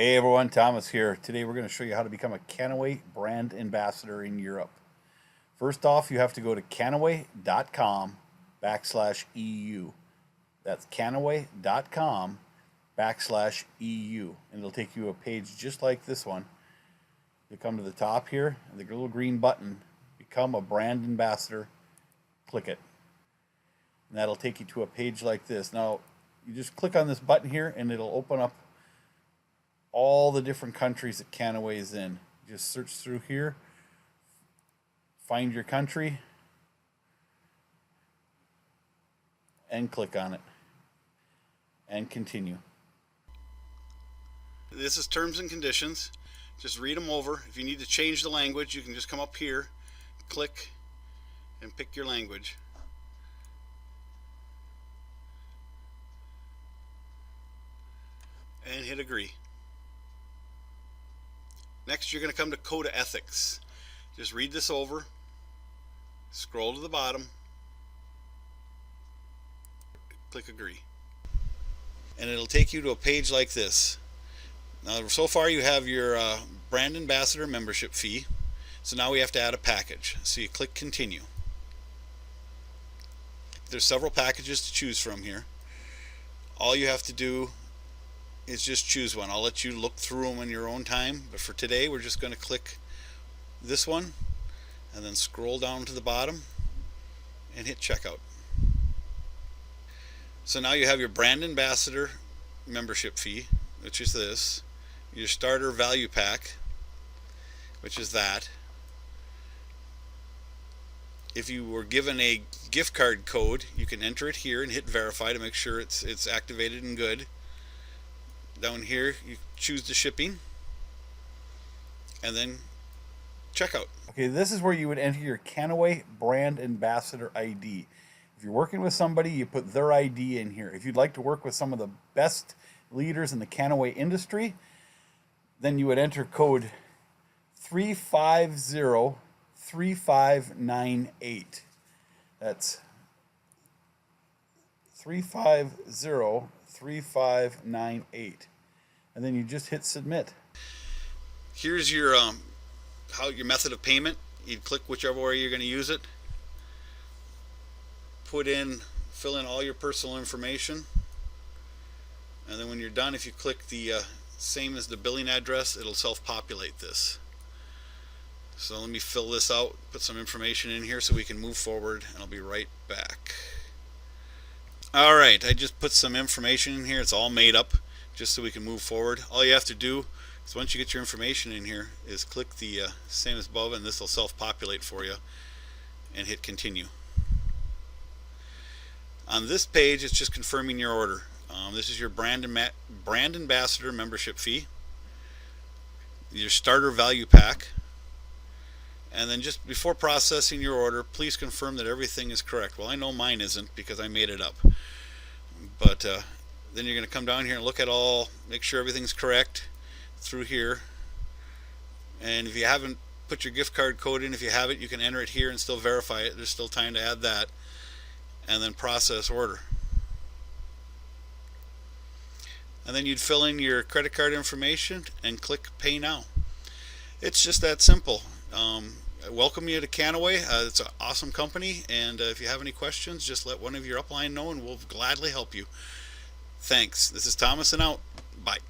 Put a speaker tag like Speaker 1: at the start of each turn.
Speaker 1: Hey everyone, Thomas here. Today we're going to show you how to become a Kannaway brand ambassador in Europe. First off, you have to go to kannaway.com/EU. That's kannaway.com/EU. And it'll take you a page just like this one. You come to the top here, and the little green button, Become a Brand Ambassador, click it. And that'll take you to a page like this. Now, you just click on this button here and it'll open up all the different countries that Kannaway is in. Just search through here, find your country, and click on it, and continue.
Speaker 2: This is terms and conditions. Just read them over. If you need to change the language, you can just come up here, click, and pick your language. And hit agree. Next, you're going to come to Code of Ethics. Just read this over, scroll to the bottom, click agree. And it'll take you to a page like this. Now, so far you have your brand ambassador membership fee. So now we have to add a package. So you click continue. There's several packages to choose from here. All you have to do is just choose one. I'll let you look through them in your own time, but for today we're just going to click this one and then scroll down to the bottom and hit checkout. So now you have your brand ambassador membership fee, which is this, your starter value pack, which is that. If you were given a gift card code, you can enter it here and hit verify to make sure it's activated and good. Down here you choose the shipping and then checkout.
Speaker 1: Okay, this is where you would enter your Kannaway brand ambassador ID. If you're working with somebody, you put their ID in here. If you'd like to work with some of the best leaders in the Kannaway industry, then you would enter code 3503598. That's 3503598. And then you just hit submit.
Speaker 2: Here's your your method of payment. You'd click whichever way you're going to use it. Fill in all your personal information. And then when you're done, if you click the same as the billing address, it'll self-populate this. So let me fill this out, put some information in here so we can move forward, and I'll be right back. Alright, I just put some information in here. It's all made up just so we can move forward. All you have to do is once you get your information in here is click the same as above, and this will self-populate for you, and hit continue. On this page, it's just confirming your order. This is your brand ambassador membership fee, your starter value pack, and then just before processing your order, please confirm that everything is correct. Well, I know mine isn't because I made it up. But then you're going to come down here and look at all, make sure everything's correct through here. And if you haven't put your gift card code in, if you have it, you can enter it here and still verify it. There's still time to add that. And then process order. And then you'd fill in your credit card information and click pay now. It's just that simple. I welcome you to Kannaway. It's an awesome company, and if you have any questions, just let one of your upline know and we'll gladly help you. Thanks. This is Thomas and out. Bye.